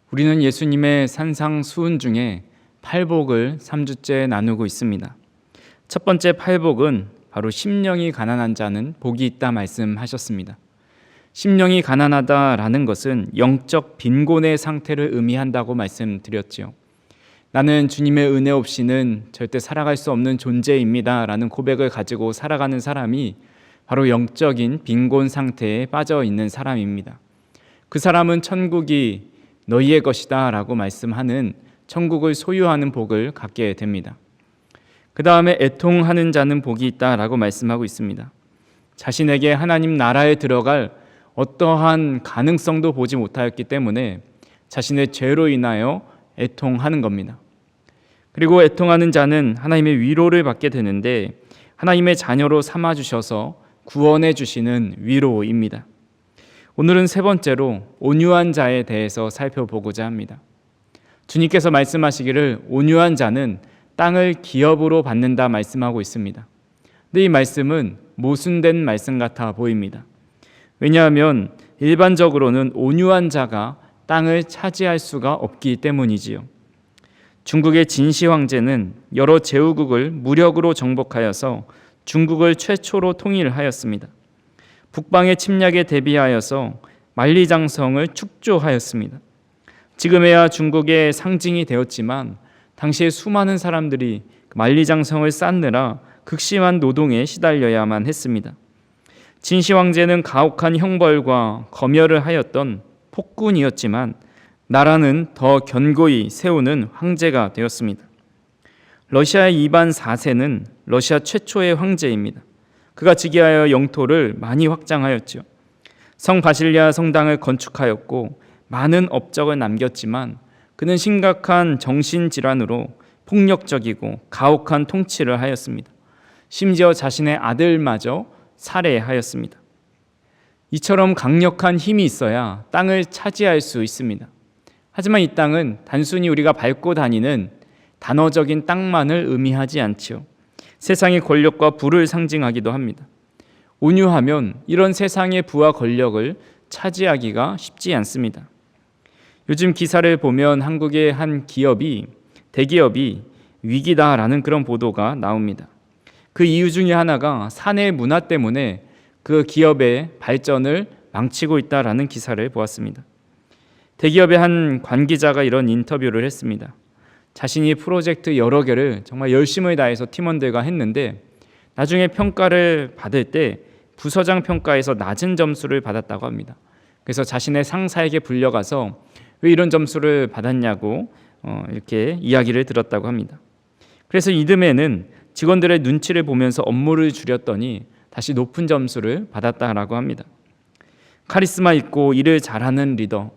우리는 예수님의 산상수훈 중에 팔복을 3주째 나누고 있습니다. 첫 번째 팔복은 바로 심령이 가난한 자는 복이 있다 말씀하셨습니다. 심령이 가난하다라는 것은 영적 빈곤의 상태를 의미한다고 말씀드렸지요. 나는 주님의 은혜 없이는 절대 살아갈 수 없는 존재입니다 라는 고백을 가지고 살아가는 사람이 바로 영적인 빈곤 상태에 빠져 있는 사람입니다. 그 사람은 천국이 너희의 것이다 라고 말씀하는 천국을 소유하는 복을 갖게 됩니다. 그 다음에 애통하는 자는 복이 있다 라고 말씀하고 있습니다. 자신에게 하나님 나라에 들어갈 어떠한 가능성도 보지 못하였기 때문에 자신의 죄로 인하여 애통하는 겁니다. 그리고 애통하는 자는 하나님의 위로를 받게 되는데 하나님의 자녀로 삼아주셔서 구원해 주시는 위로입니다. 오늘은 세 번째로 온유한 자에 대해서 살펴보고자 합니다. 주님께서 말씀하시기를 온유한 자는 땅을 기업으로 받는다 말씀하고 있습니다. 근데 이 말씀은 모순된 말씀 같아 보입니다. 왜냐하면 일반적으로는 온유한 자가 땅을 차지할 수가 없기 때문이지요. 중국의 진시 황제는 여러 제후국을 무력으로 정복하여서 중국을 최초로 통일하였습니다. 북방의 침략에 대비하여서 만리장성을 축조하였습니다. 지금에야 중국의 상징이 되었지만 당시에 수많은 사람들이 만리장성을 쌓느라 극심한 노동에 시달려야만 했습니다. 진시 황제는 가혹한 형벌과 검열을 하였던 폭군이었지만 나라는 더 견고히 세우는 황제가 되었습니다. 러시아의 이반 4세는 러시아 최초의 황제입니다. 그가 즉위하여 영토를 많이 확장하였죠. 성 바실리아 성당을 건축하였고 많은 업적을 남겼지만 그는 심각한 정신질환으로 폭력적이고 가혹한 통치를 하였습니다. 심지어 자신의 아들마저 살해하였습니다. 이처럼 강력한 힘이 있어야 땅을 차지할 수 있습니다. 하지만 이 땅은 단순히 우리가 밟고 다니는 단어적인 땅만을 의미하지 않지요. 세상의 권력과 부를 상징하기도 합니다. 온유하면 이런 세상의 부와 권력을 차지하기가 쉽지 않습니다. 요즘 기사를 보면 한국의 한 대기업이 위기다라는 그런 보도가 나옵니다. 그 이유 중에 하나가 사내 문화 때문에 그 기업의 발전을 망치고 있다라는 기사를 보았습니다. 대기업의 한 관계자가 이런 인터뷰를 했습니다. 자신이 프로젝트 여러 개를 정말 열심을 다해서 팀원들과 했는데 나중에 평가를 받을 때 부서장 평가에서 낮은 점수를 받았다고 합니다. 그래서 자신의 상사에게 불려가서 왜 이런 점수를 받았냐고 이렇게 이야기를 들었다고 합니다. 그래서 이듬해는 직원들의 눈치를 보면서 업무를 줄였더니 다시 높은 점수를 받았다라고 합니다. 카리스마 있고 일을 잘하는 리더,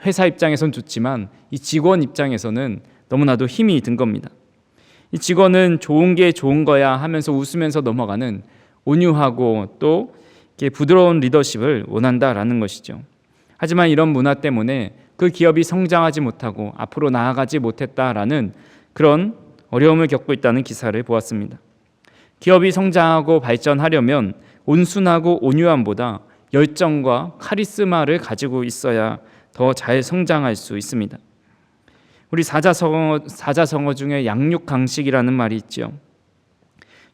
회사 입장에선 좋지만 이 직원 입장에서는 너무나도 힘이 든 겁니다. 이 직원은 좋은 게 좋은 거야 하면서 웃으면서 넘어가는 온유하고 또 이렇게 부드러운 리더십을 원한다라는 것이죠. 하지만 이런 문화 때문에 그 기업이 성장하지 못하고 앞으로 나아가지 못했다라는 그런 어려움을 겪고 있다는 기사를 보았습니다. 기업이 성장하고 발전하려면 온순하고 온유함보다 열정과 카리스마를 가지고 있어야 더 잘 성장할 수 있습니다. 우리 사자성어 중에 양육강식이라는 말이 있죠.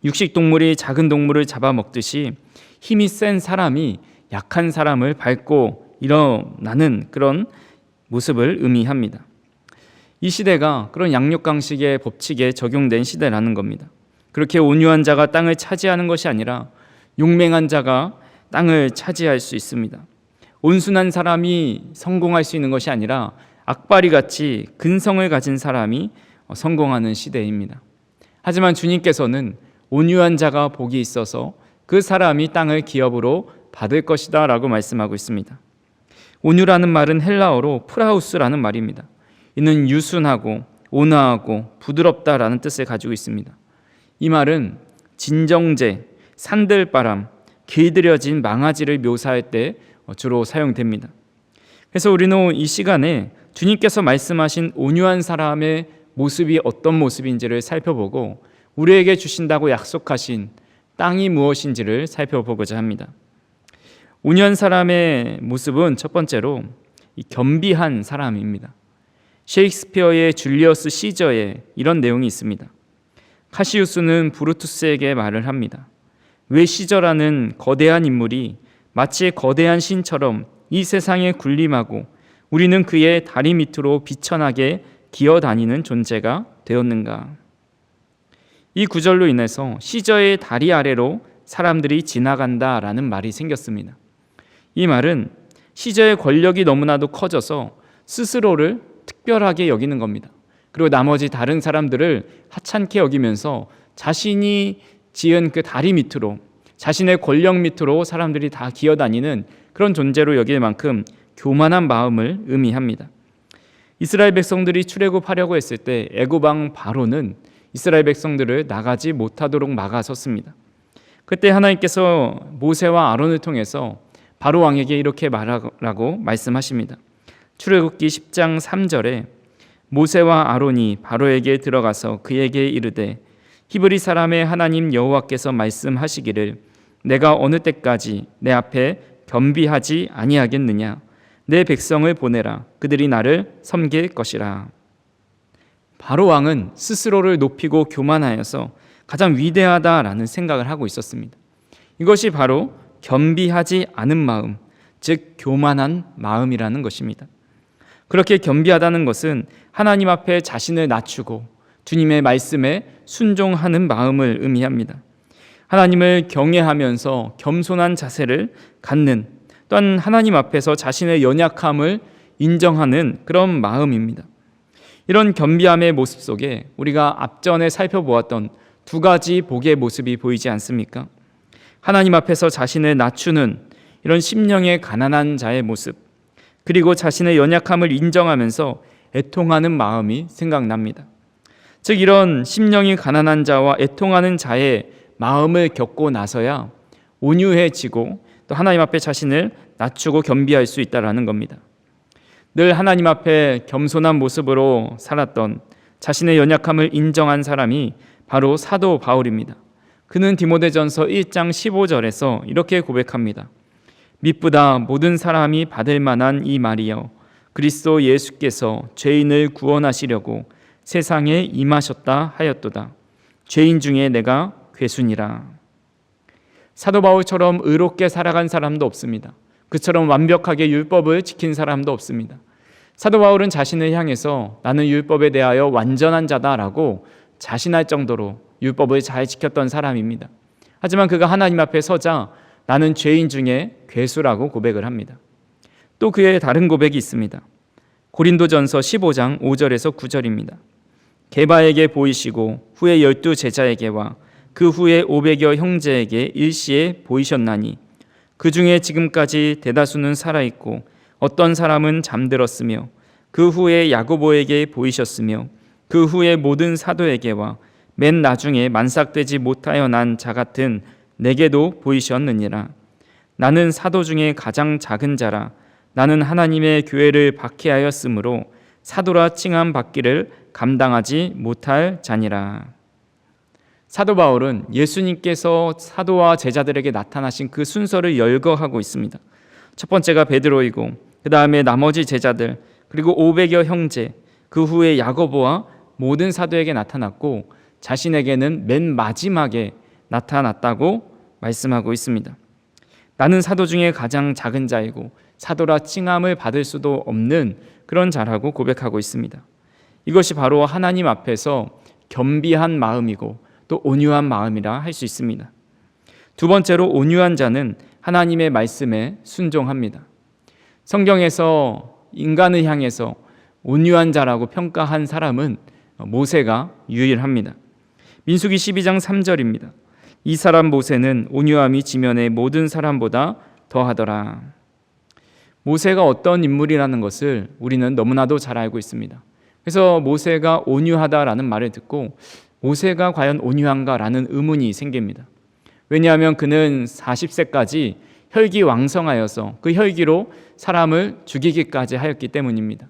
육식동물이 작은 동물을 잡아먹듯이 힘이 센 사람이 약한 사람을 밟고 일어나는 그런 모습을 의미합니다. 이 시대가 그런 양육강식의 법칙에 적용된 시대라는 겁니다. 그렇게 온유한 자가 땅을 차지하는 것이 아니라 용맹한 자가 땅을 차지할 수 있습니다. 온순한 사람이 성공할 수 있는 것이 아니라 악바리같이 근성을 가진 사람이 성공하는 시대입니다. 하지만 주님께서는 온유한 자가 복이 있어서 그 사람이 땅을 기업으로 받을 것이다 라고 말씀하고 있습니다. 온유라는 말은 헬라어로 프라우스라는 말입니다. 이는 유순하고 온화하고 부드럽다라는 뜻을 가지고 있습니다. 이 말은 진정제, 산들바람, 길들여진 망아지를 묘사할 때 주로 사용됩니다. 그래서 우리는 이 시간에 주님께서 말씀하신 온유한 사람의 모습이 어떤 모습인지를 살펴보고 우리에게 주신다고 약속하신 땅이 무엇인지를 살펴보고자 합니다. 온유한 사람의 모습은 첫 번째로 이 겸비한 사람입니다. 셰익스피어의 줄리어스 시저에 이런 내용이 있습니다. 카시우스는 브루투스에게 말을 합니다. 왜 시저라는 거대한 인물이 마치 거대한 신처럼 이 세상에 군림하고 우리는 그의 다리 밑으로 비천하게 기어다니는 존재가 되었는가? 이 구절로 인해서 시저의 다리 아래로 사람들이 지나간다라는 말이 생겼습니다. 이 말은 시저의 권력이 너무나도 커져서 스스로를 특별하게 여기는 겁니다. 그리고 나머지 다른 사람들을 하찮게 여기면서 자신이 지은 그 다리 밑으로, 자신의 권력 밑으로 사람들이 다 기어다니는 그런 존재로 여길 만큼 교만한 마음을 의미합니다. 이스라엘 백성들이 출애굽하려고 했을 때 애굽 왕 바로는 이스라엘 백성들을 나가지 못하도록 막아섰습니다. 그때 하나님께서 모세와 아론을 통해서 바로 왕에게 이렇게 말하라고 말씀하십니다. 출애굽기 10장 3절에 모세와 아론이 바로에게 들어가서 그에게 이르되 히브리 사람의 하나님 여호와께서 말씀하시기를 내가 어느 때까지 내 앞에 겸비하지 아니하겠느냐? 내 백성을 보내라. 그들이 나를 섬길 것이라. 바로 왕은 스스로를 높이고 교만하여서 가장 위대하다라는 생각을 하고 있었습니다. 이것이 바로 겸비하지 않은 마음, 즉 교만한 마음이라는 것입니다. 그렇게 겸비하다는 것은 하나님 앞에 자신을 낮추고 주님의 말씀에 순종하는 마음을 의미합니다. 하나님을 경외하면서 겸손한 자세를 갖는, 또한 하나님 앞에서 자신의 연약함을 인정하는 그런 마음입니다. 이런 겸비함의 모습 속에 우리가 앞전에 살펴보았던 두 가지 복의 모습이 보이지 않습니까? 하나님 앞에서 자신을 낮추는 이런 심령의 가난한 자의 모습, 그리고 자신의 연약함을 인정하면서 애통하는 마음이 생각납니다. 즉 이런 심령이 가난한 자와 애통하는 자의 마음을 겪고 나서야 온유해지고 또 하나님 앞에 자신을 낮추고 겸비할 수 있다는 겁니다. 늘 하나님 앞에 겸손한 모습으로 살았던, 자신의 연약함을 인정한 사람이 바로 사도 바울입니다. 그는 디모데전서 1장 15절에서 이렇게 고백합니다. 미쁘다 모든 사람이 받을 만한 이 말이여 그리스도 예수께서 죄인을 구원하시려고 세상에 임하셨다 하였도다. 죄인 중에 내가 괴순이라. 사도 바울처럼 의롭게 살아간 사람도 없습니다. 그처럼 완벽하게 율법을 지킨 사람도 없습니다. 사도 바울은 자신을 향해서 나는 율법에 대하여 완전한 자다라고 자신할 정도로 율법을 잘 지켰던 사람입니다. 하지만 그가 하나님 앞에 서자 나는 죄인 중에 괴수라고 고백을 합니다. 또 그의 다른 고백이 있습니다. 고린도전서 15장 5절에서 9절입니다. 게바에게 보이시고 후에 12 제자에게와 그 후에 500여 형제에게 일시에 보이셨나니 그 중에 지금까지 대다수는 살아있고 어떤 사람은 잠들었으며 그 후에 야고보에게 보이셨으며 그 후에 모든 사도에게와 맨 나중에 만삭되지 못하여 난 자 같은 내게도 보이셨느니라. 나는 사도 중에 가장 작은 자라. 나는 하나님의 교회를 박해하였으므로 사도라 칭함 받기를 감당하지 못할 자니라. 사도 바울은 예수님께서 사도와 제자들에게 나타나신 그 순서를 열거하고 있습니다. 첫 번째가 베드로이고 그 다음에 나머지 제자들, 그리고 500여 형제, 그 후에 야고보와 모든 사도에게 나타났고 자신에게는 맨 마지막에 나타났다고 말씀하고 있습니다. 나는 사도 중에 가장 작은 자이고 사도라 칭함을 받을 수도 없는 그런 자라고 고백하고 있습니다. 이것이 바로 하나님 앞에서 겸비한 마음이고 또 온유한 마음이라 할 수 있습니다. 두 번째로 온유한 자는 하나님의 말씀에 순종합니다. 성경에서 인간을 향해서 온유한 자라고 평가한 사람은 모세가 유일합니다. 민수기 12장 3절입니다. 이 사람 모세는 온유함이 지면의 모든 사람보다 더하더라. 모세가 어떤 인물이라는 것을 우리는 너무나도 잘 알고 있습니다. 그래서 모세가 온유하다라는 말을 듣고 모세가 과연 온유한가라는 의문이 생깁니다. 왜냐하면 그는 40세까지 혈기왕성하여서 그 혈기로 사람을 죽이기까지 하였기 때문입니다.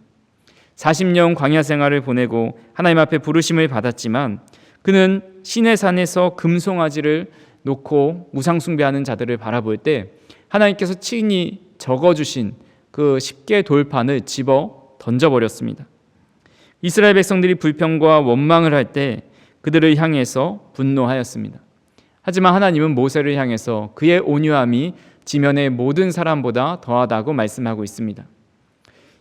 40년 광야 생활을 보내고 하나님 앞에 부르심을 받았지만 그는 시내산에서 금송아지를 놓고 우상숭배하는 자들을 바라볼 때 하나님께서 친히 적어주신 그 십계 돌판을 집어 던져버렸습니다. 이스라엘 백성들이 불평과 원망을 할 때 그들을 향해서 분노하였습니다. 하지만 하나님은 모세를 향해서 그의 온유함이 지면의 모든 사람보다 더하다고 말씀하고 있습니다.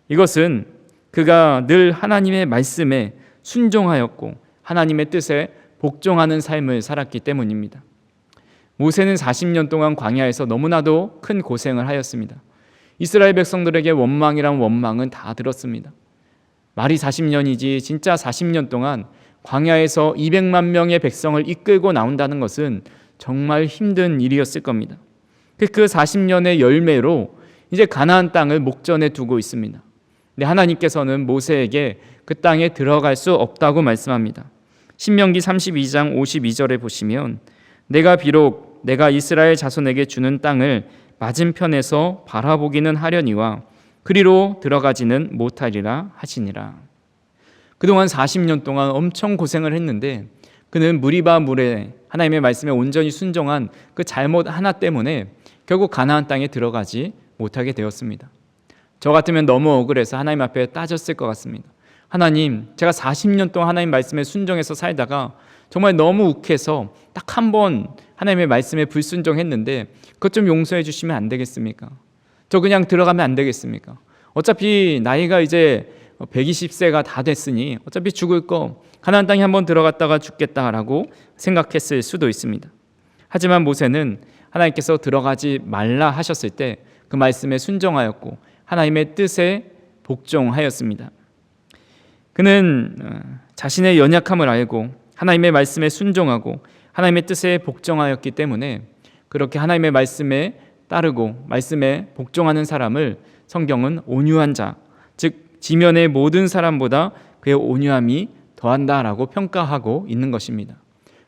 이것은 그가 늘 하나님의 말씀에 순종하였고 하나님의 뜻에 복종하는 삶을 살았기 때문입니다. 모세는 40년 동안 광야에서 너무나도 큰 고생을 하였습니다. 이스라엘 백성들에게 원망이란 원망은 다 들었습니다. 말이 40년이지 진짜 40년 동안 광야에서 200만 명의 백성을 이끌고 나온다는 것은 정말 힘든 일이었을 겁니다. 그 40년의 열매로 이제 가나안 땅을 목전에 두고 있습니다. 근데 하나님께서는 모세에게 그 땅에 들어갈 수 없다고 말씀합니다. 신명기 32장 52절에 보시면 내가 이스라엘 자손에게 주는 땅을 맞은편에서 바라보기는 하려니와 그리로 들어가지는 못하리라 하시니라. 그동안 40년 동안 엄청 고생을 했는데 그는 무리바 물에 하나님의 말씀에 온전히 순종한 그 잘못 하나 때문에 결국 가나안 땅에 들어가지 못하게 되었습니다. 저 같으면 너무 억울해서 하나님 앞에 따졌을 것 같습니다. 하나님, 제가 40년 동안 하나님 말씀에 순종해서 살다가 정말 너무 욱해서 딱 한 번 하나님의 말씀에 불순종했는데 그것 좀 용서해 주시면 안 되겠습니까? 저 그냥 들어가면 안 되겠습니까? 어차피 나이가 이제 120세가 다 됐으니 어차피 죽을 거 가나안 땅에 한번 들어갔다가 죽겠다라고 생각했을 수도 있습니다. 하지만 모세는 하나님께서 들어가지 말라 하셨을 때 그 말씀에 순종하였고 하나님의 뜻에 복종하였습니다. 그는 자신의 연약함을 알고 하나님의 말씀에 순종하고 하나님의 뜻에 복종하였기 때문에 그렇게 하나님의 말씀에 따르고 말씀에 복종하는 사람을 성경은 온유한 자, 즉 지면의 모든 사람보다 그의 온유함이 더한다라고 평가하고 있는 것입니다.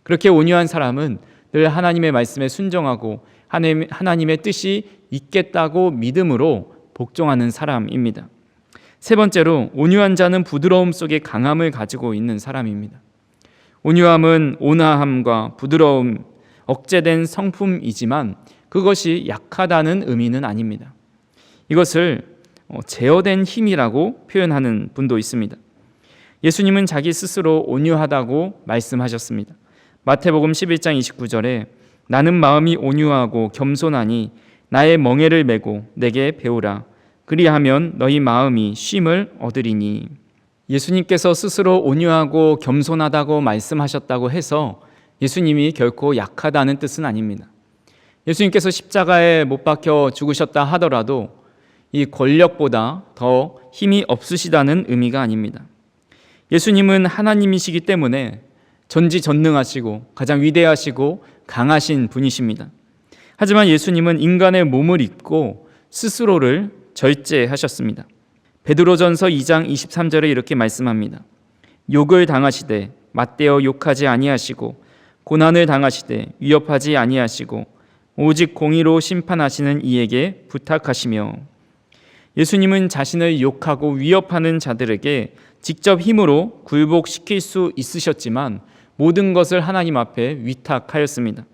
그렇게 온유한 사람은 늘 하나님의 말씀에 순종하고 하나님의 뜻이 있겠다고 믿음으로 복종하는 사람입니다. 세 번째로 온유한 자는 부드러움 속에 강함을 가지고 있는 사람입니다. 온유함은 온화함과 부드러움, 억제된 성품이지만 그것이 약하다는 의미는 아닙니다. 이것을 제어된 힘이라고 표현하는 분도 있습니다. 예수님은 자기 스스로 온유하다고 말씀하셨습니다. 마태복음 11장 29절에 나는 마음이 온유하고 겸손하니 나의 멍에를 메고 내게 배우라. 그리하면 너희 마음이 쉼을 얻으리니. 예수님께서 스스로 온유하고 겸손하다고 말씀하셨다고 해서 예수님이 결코 약하다는 뜻은 아닙니다. 예수님께서 십자가에 못 박혀 죽으셨다 하더라도 이 권력보다 더 힘이 없으시다는 의미가 아닙니다. 예수님은 하나님이시기 때문에 전지전능하시고 가장 위대하시고 강하신 분이십니다. 하지만 예수님은 인간의 몸을 입고 스스로를 절제하셨습니다. 베드로전서 2장 23절에 이렇게 말씀합니다. 욕을 당하시되 맞대어 욕하지 아니하시고 고난을 당하시되 위협하지 아니하시고 오직 공의로 심판하시는 이에게 부탁하시며. 예수님은 자신을 욕하고 위협하는 자들에게 직접 힘으로 굴복시킬 수 있으셨지만 모든 것을 하나님 앞에 위탁하였습니다.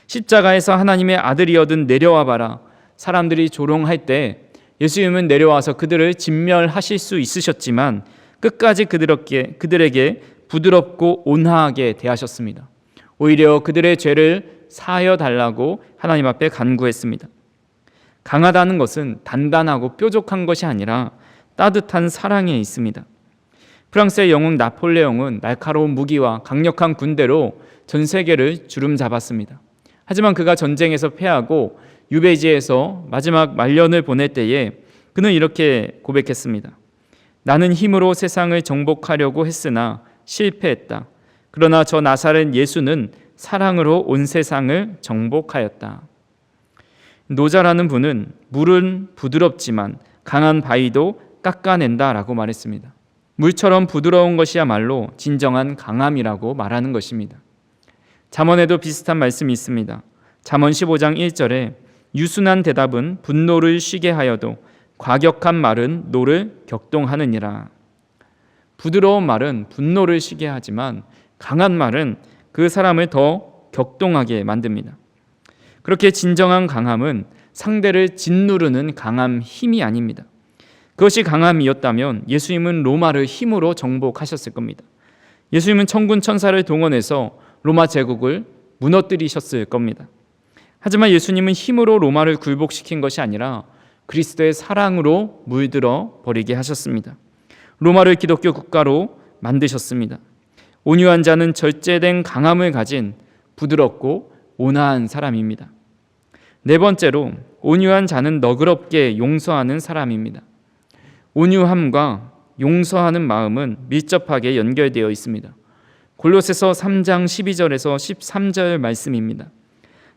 십자가에서 하나님의 아들이어든 내려와 봐라. 사람들이 조롱할 때 예수님은 내려와서 그들을 진멸하실 수 있으셨지만 끝까지 그들에게 부드럽고 온화하게 대하셨습니다. 오히려 그들의 죄를 사하여 달라고 하나님 앞에 간구했습니다. 강하다는 것은 단단하고 뾰족한 것이 아니라 따뜻한 사랑에 있습니다. 프랑스의 영웅 나폴레옹은 날카로운 무기와 강력한 군대로 전 세계를 주름잡았습니다. 하지만 그가 전쟁에서 패하고 유배지에서 마지막 말년을 보낼 때에 그는 이렇게 고백했습니다. 나는 힘으로 세상을 정복하려고 했으나 실패했다. 그러나 저 나사렛 예수는 사랑으로 온 세상을 정복하였다. 노자라는 분은 물은 부드럽지만 강한 바위도 깎아낸다라고 말했습니다. 물처럼 부드러운 것이야말로 진정한 강함이라고 말하는 것입니다. 잠언에도 비슷한 말씀이 있습니다. 잠언 15장 1절에 유순한 대답은 분노를 쉬게 하여도 과격한 말은 노를 격동하느니라. 부드러운 말은 분노를 쉬게 하지만 강한 말은 그 사람을 더 격동하게 만듭니다. 그렇게 진정한 강함은 상대를 짓누르는 강함, 힘이 아닙니다. 그것이 강함이었다면 예수님은 로마를 힘으로 정복하셨을 겁니다. 예수님은 천군 천사를 동원해서 로마 제국을 무너뜨리셨을 겁니다. 하지만 예수님은 힘으로 로마를 굴복시킨 것이 아니라 그리스도의 사랑으로 물들어 버리게 하셨습니다. 로마를 기독교 국가로 만드셨습니다. 온유한 자는 절제된 강함을 가진 부드럽고 온화한 사람입니다. 네 번째로, 온유한 자는 너그럽게 용서하는 사람입니다. 온유함과 용서하는 마음은 밀접하게 연결되어 있습니다. 골로새서 3장 12절에서 13절 말씀입니다.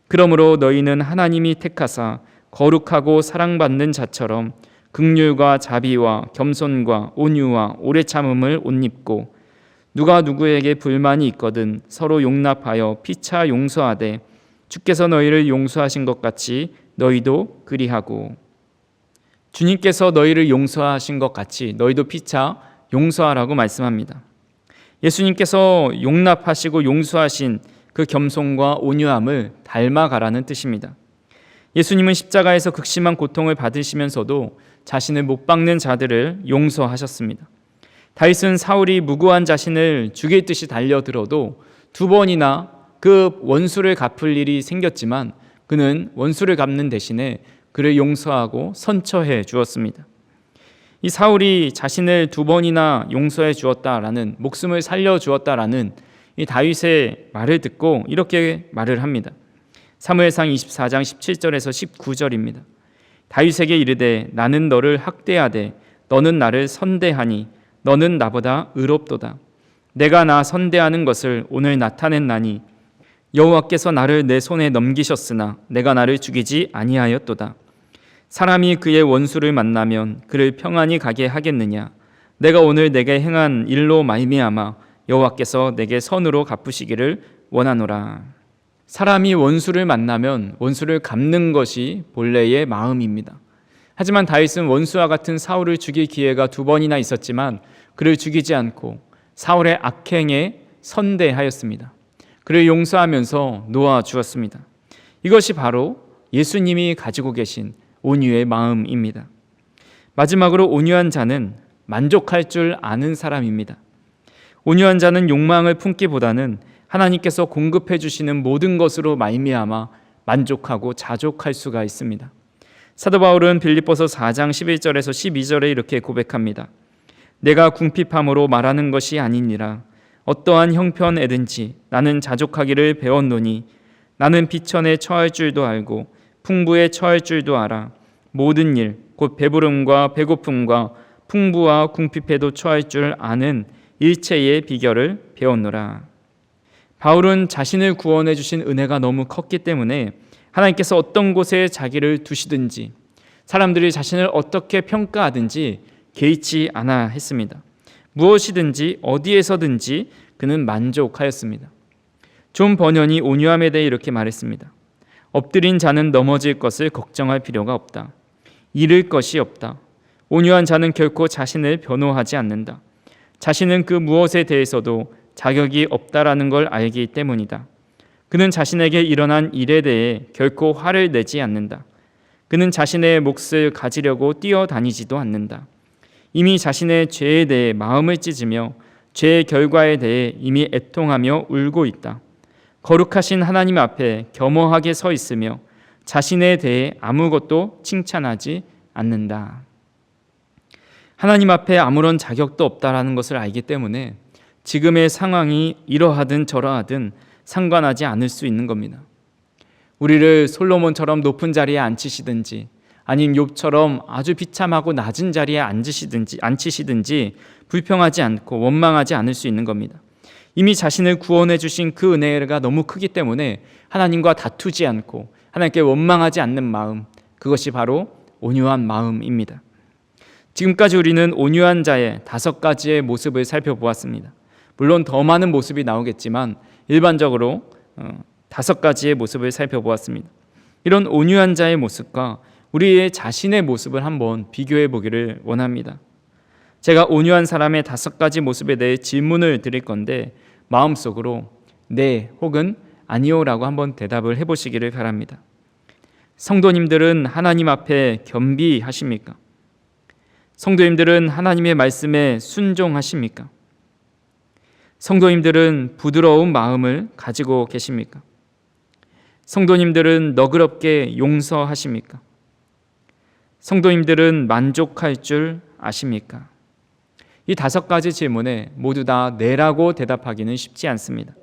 그러므로 너희는 하나님이 택하사 거룩하고 사랑받는 자처럼 긍휼과 자비와 겸손과 온유와 오래 참음을 옷 입고 누가 누구에게 불만이 있거든 서로 용납하여 피차 용서하되 주께서 너희를 용서하신 것 같이 너희도 그리하고. 주님께서 너희를 용서하신 것 같이 너희도 피차 용서하라고 말씀합니다. 예수님께서 용납하시고 용서하신 그 겸손과 온유함을 닮아가라는 뜻입니다. 예수님은 십자가에서 극심한 고통을 받으시면서도 자신을 못 박는 자들을 용서하셨습니다. 다윗은 사울이 무고한 자신을 죽일 듯이 달려들어도 2번이나 그 원수를 갚을 일이 생겼지만 그는 원수를 갚는 대신에 그를 용서하고 선처해 주었습니다. 이 사울이 자신을 2번이나 용서해 주었다라는, 목숨을 살려 주었다라는 이 다윗의 말을 듣고 이렇게 말을 합니다. 사무엘상 24장 17절에서 19절입니다. 다윗에게 이르되 나는 너를 학대하되 너는 나를 선대하니 너는 나보다 의롭도다. 내가 나 선대하는 것을 오늘 나타냈나니 여호와께서 나를 내 손에 넘기셨으나 내가 나를 죽이지 아니하였도다. 사람이 그의 원수를 만나면 그를 평안히 가게 하겠느냐? 내가 오늘 내게 행한 일로 말미암아 여호와께서 내게 선으로 갚으시기를 원하노라. 사람이 원수를 만나면 원수를 갚는 것이 본래의 마음입니다. 하지만 다윗은 원수와 같은 사울을 죽일 기회가 2번이나 있었지만 그를 죽이지 않고 사울의 악행에 선대하였습니다. 그를 용서하면서 놓아주었습니다. 이것이 바로 예수님이 가지고 계신 온유의 마음입니다. 마지막으로, 온유한 자는 만족할 줄 아는 사람입니다. 온유한 자는 욕망을 품기보다는 하나님께서 공급해 주시는 모든 것으로 말미암아 만족하고 자족할 수가 있습니다. 사도 바울은 빌립보서 4장 11절에서 12절에 이렇게 고백합니다. 내가 궁핍함으로 말하는 것이 아니니라. 어떠한 형편에든지 나는 자족하기를 배웠노니 나는 비천에 처할 줄도 알고 풍부에 처할 줄도 알아. 모든 일 곧 배부름과 배고픔과 풍부와 궁핍에도 처할 줄 아는 일체의 비결을 배웠노라. 바울은 자신을 구원해 주신 은혜가 너무 컸기 때문에 하나님께서 어떤 곳에 자기를 두시든지 사람들이 자신을 어떻게 평가하든지 개의치 않아 했습니다. 무엇이든지 어디에서든지 그는 만족하였습니다. 존 버년이 온유함에 대해 이렇게 말했습니다. 엎드린 자는 넘어질 것을 걱정할 필요가 없다. 잃을 것이 없다. 온유한 자는 결코 자신을 변호하지 않는다. 자신은 그 무엇에 대해서도 자격이 없다라는 걸 알기 때문이다. 그는 자신에게 일어난 일에 대해 결코 화를 내지 않는다. 그는 자신의 몫을 가지려고 뛰어다니지도 않는다. 이미 자신의 죄에 대해 마음을 찢으며 죄의 결과에 대해 이미 애통하며 울고 있다. 거룩하신 하나님 앞에 겸허하게 서 있으며 자신에 대해 아무것도 칭찬하지 않는다. 하나님 앞에 아무런 자격도 없다라는 것을 알기 때문에 지금의 상황이 이러하든 저러하든 상관하지 않을 수 있는 겁니다. 우리를 솔로몬처럼 높은 자리에 앉히시든지 아님 욥처럼 아주 비참하고 낮은 자리에 앉히시든지 불평하지 않고 원망하지 않을 수 있는 겁니다. 이미 자신을 구원해 주신 그 은혜가 너무 크기 때문에 하나님과 다투지 않고 하나님께 원망하지 않는 마음, 그것이 바로 온유한 마음입니다. 지금까지 우리는 온유한 자의 5가지의 모습을 살펴보았습니다. 물론 더 많은 모습이 나오겠지만 일반적으로 5가지의 모습을 살펴보았습니다. 이런 온유한 자의 모습과 우리의 자신의 모습을 한번 비교해 보기를 원합니다. 제가 온유한 사람의 5가지 모습에 대해 질문을 드릴 건데 마음속으로 네 혹은 아니요라고 한번 대답을 해보시기를 바랍니다. 성도님들은 하나님 앞에 겸비하십니까? 성도님들은 하나님의 말씀에 순종하십니까? 성도님들은 부드러운 마음을 가지고 계십니까? 성도님들은 너그럽게 용서하십니까? 성도님들은 만족할 줄 아십니까? 이 5가지 질문에 모두 다 네라고 대답하기는 쉽지 않습니다.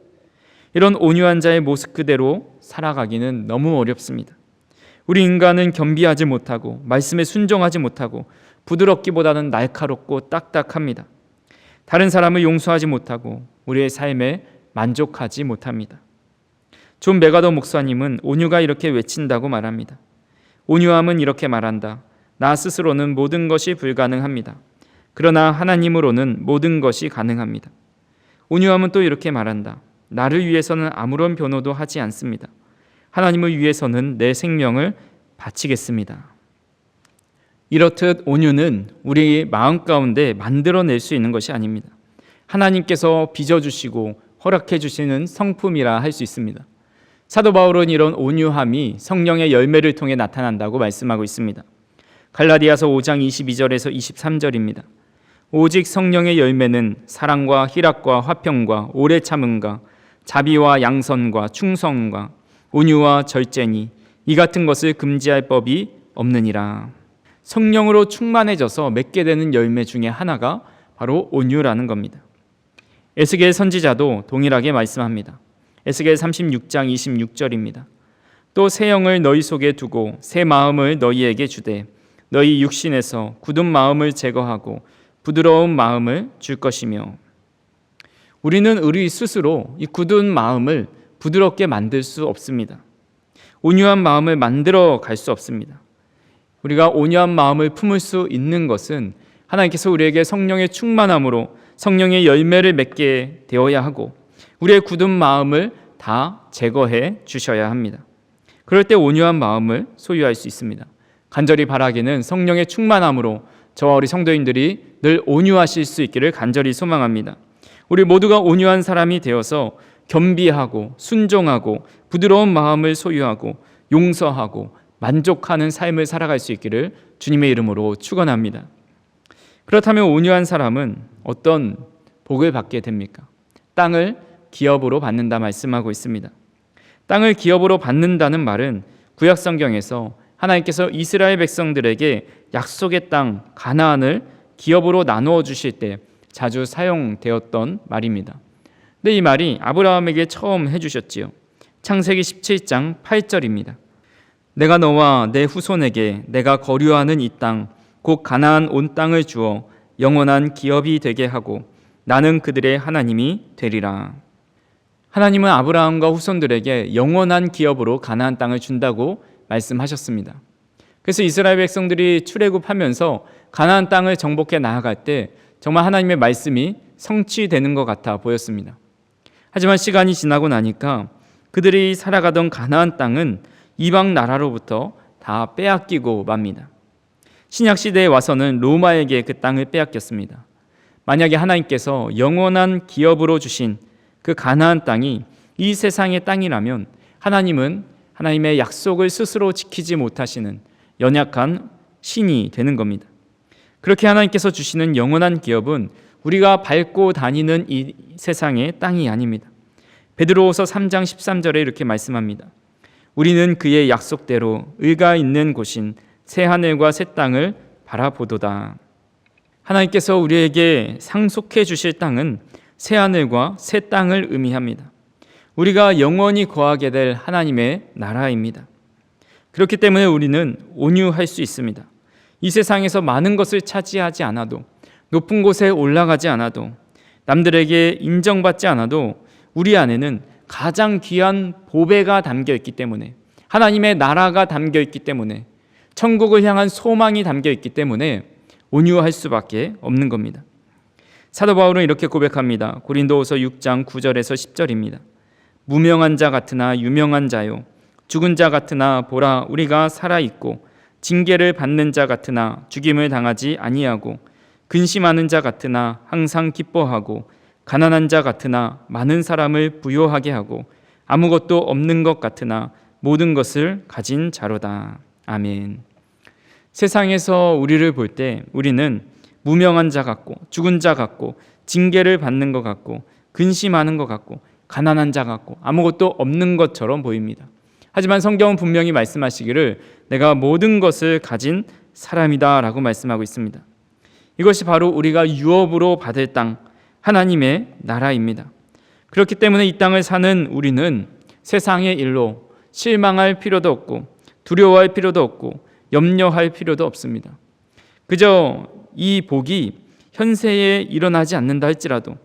이런 온유한 자의 모습 그대로 살아가기는 너무 어렵습니다. 우리 인간은 겸비하지 못하고 말씀에 순종하지 못하고 부드럽기보다는 날카롭고 딱딱합니다. 다른 사람을 용서하지 못하고 우리의 삶에 만족하지 못합니다. 존 메가더 목사님은 온유가 이렇게 외친다고 말합니다. 온유함은 이렇게 말한다. 나 스스로는 모든 것이 불가능합니다. 그러나 하나님으로는 모든 것이 가능합니다. 온유함은 또 이렇게 말한다. 나를 위해서는 아무런 변호도 하지 않습니다. 하나님을 위해서는 내 생명을 바치겠습니다. 이렇듯 온유는 우리 마음 가운데 만들어낼 수 있는 것이 아닙니다. 하나님께서 빚어주시고 허락해 주시는 성품이라 할 수 있습니다. 사도 바울은 이런 온유함이 성령의 열매를 통해 나타난다고 말씀하고 있습니다. 갈라디아서 5장 22절에서 23절입니다. 오직 성령의 열매는 사랑과 희락과 화평과 오래 참음과 자비와 양선과 충성과 온유와 절제니 이 같은 것을 금지할 법이 없느니라. 성령으로 충만해져서 맺게 되는 열매 중에 하나가 바로 온유라는 겁니다. 에스겔 선지자도 동일하게 말씀합니다. 에스겔 36장 26절입니다. 또 새 영을 너희 속에 두고 새 마음을 너희에게 주되 너희 육신에서 굳은 마음을 제거하고 부드러운 마음을 줄 것이며. 우리는 우리 스스로 이 굳은 마음을 부드럽게 만들 수 없습니다. 온유한 마음을 만들어 갈 수 없습니다. 우리가 온유한 마음을 품을 수 있는 것은 하나님께서 우리에게 성령의 충만함으로 성령의 열매를 맺게 되어야 하고 우리의 굳은 마음을 다 제거해 주셔야 합니다. 그럴 때 온유한 마음을 소유할 수 있습니다. 간절히 바라기는 성령의 충만함으로 저와 우리 성도인들이 늘 온유하실 수 있기를 간절히 소망합니다. 우리 모두가 온유한 사람이 되어서 겸비하고 순종하고 부드러운 마음을 소유하고 용서하고 만족하는 삶을 살아갈 수 있기를 주님의 이름으로 축원합니다. 그렇다면 온유한 사람은 어떤 복을 받게 됩니까? 땅을 기업으로 받는다 말씀하고 있습니다. 땅을 기업으로 받는다는 말은 구약 성경에서 하나님께서 이스라엘 백성들에게 약속의 땅 가나안을 기업으로 나누어 주실 때 자주 사용되었던 말입니다. 근데 이 말이 아브라함에게 처음 해주셨지요. 창세기 17장 8절입니다. 내가 너와 내 후손에게 내가 거류하는 이 땅 곧 가나안 온 땅을 주어 영원한 기업이 되게 하고 나는 그들의 하나님이 되리라. 하나님은 아브라함과 후손들에게 영원한 기업으로 가나안 땅을 준다고 말씀하셨습니다. 그래서 이스라엘 백성들이 출애굽하면서 가나안 땅을 정복해 나아갈 때 정말 하나님의 말씀이 성취되는 것 같아 보였습니다. 하지만 시간이 지나고 나니까 그들이 살아가던 가나안 땅은 이방 나라로부터 다 빼앗기고 맙니다. 신약 시대에 와서는 로마에게 그 땅을 빼앗겼습니다. 만약에 하나님께서 영원한 기업으로 주신 그 가나안 땅이 이 세상의 땅이라면 하나님은 하나님의 약속을 스스로 지키지 못하시는 연약한 신이 되는 겁니다. 그렇게 하나님께서 주시는 영원한 기업은 우리가 밟고 다니는 이 세상의 땅이 아닙니다. 베드로후서 3장 13절에 이렇게 말씀합니다. 우리는 그의 약속대로 의가 있는 곳인 새 하늘과 새 땅을 바라보도다. 하나님께서 우리에게 상속해 주실 땅은 새 하늘과 새 땅을 의미합니다. 우리가 영원히 거하게 될 하나님의 나라입니다. 그렇기 때문에 우리는 온유할 수 있습니다. 이 세상에서 많은 것을 차지하지 않아도, 높은 곳에 올라가지 않아도, 남들에게 인정받지 않아도 우리 안에는 가장 귀한 보배가 담겨 있기 때문에, 하나님의 나라가 담겨 있기 때문에, 천국을 향한 소망이 담겨 있기 때문에 온유할 수밖에 없는 겁니다. 사도 바울은 이렇게 고백합니다. 고린도후서 6장 9절에서 10절입니다. 무명한 자 같으나 유명한 자요, 죽은 자 같으나 보라 우리가 살아있고, 징계를 받는 자 같으나 죽임을 당하지 아니하고, 근심하는 자 같으나 항상 기뻐하고, 가난한 자 같으나 많은 사람을 부요하게 하고, 아무것도 없는 것 같으나 모든 것을 가진 자로다. 아멘. 세상에서 우리를 볼 때 우리는 무명한 자 같고 죽은 자 같고 징계를 받는 것 같고 근심하는 것 같고 가난한 자 같고 아무것도 없는 것처럼 보입니다. 하지만 성경은 분명히 말씀하시기를 내가 모든 것을 가진 사람이다 라고 말씀하고 있습니다. 이것이 바로 우리가 유업으로 받을 땅, 하나님의 나라입니다. 그렇기 때문에 이 땅을 사는 우리는 세상의 일로 실망할 필요도 없고 두려워할 필요도 없고 염려할 필요도 없습니다. 그저 이 복이 현세에 일어나지 않는다 할지라도,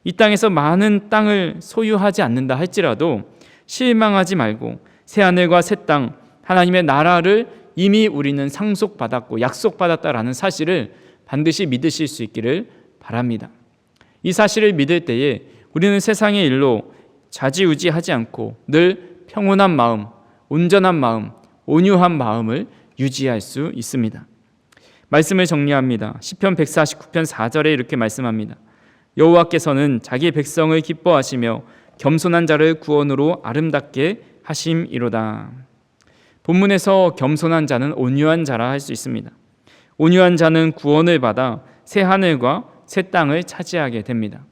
이 땅에서 많은 땅을 소유하지 않는다 할지라도 실망하지 말고 새하늘과 새 땅, 하나님의 나라를 이미 우리는 상속받았고 약속받았다라는 사실을 반드시 믿으실 수 있기를 바랍니다. 이 사실을 믿을 때에 우리는 세상의 일로 좌지우지하지 않고 늘 평온한 마음, 온전한 마음, 온유한 마음을 유지할 수 있습니다. 말씀을 정리합니다. 시편 149편 4절에 이렇게 말씀합니다. 여호와께서는 자기 백성을 기뻐하시며 겸손한 자를 구원으로 아름답게 하심이로다. 본문에서 겸손한 자는 온유한 자라 할 수 있습니다. 온유한 자는 구원을 받아 새 하늘과 새 땅을 차지하게 됩니다.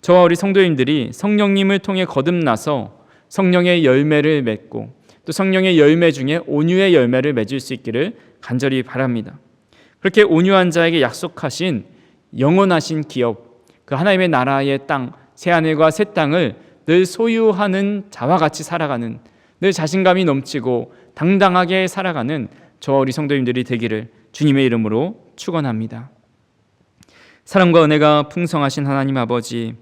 저와 우리 성도님들이 성령님을 통해 거듭나서 성령의 열매를 맺고 또 성령의 열매 중에 온유의 열매를 맺을 수 있기를 간절히 바랍니다. 그렇게 온유한 자에게 약속하신 영원하신 기업, 그 하나님의 나라의 땅, 새 하늘과 새 땅을 늘 소유하는 자와 같이 살아가는, 늘 자신감이 넘치고 당당하게 살아가는 저와 우리 성도님들이 되기를 주님의 이름으로 축원합니다. 사랑과 은혜가 풍성하신 하나님 아버지,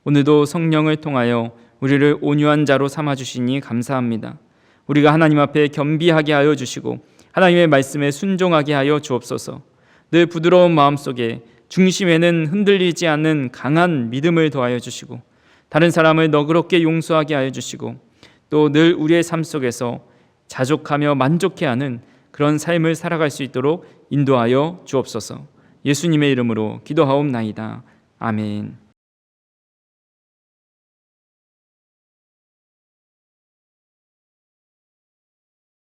오늘도 성령을 통하여 우리를 온유한 자로 삼아주시니 감사합니다. 우리가 하나님 앞에 겸비하게 하여 주시고 하나님의 말씀에 순종하게 하여 주옵소서. 늘 부드러운 마음속에 중심에는 흔들리지 않는 강한 믿음을 더하여 주시고 다른 사람을 너그럽게 용서하게 하여 주시고 또 늘 우리의 삶 속에서 자족하며 만족해하는 그런 삶을 살아갈 수 있도록 인도하여 주옵소서. 예수님의 이름으로 기도하옵나이다. 아멘.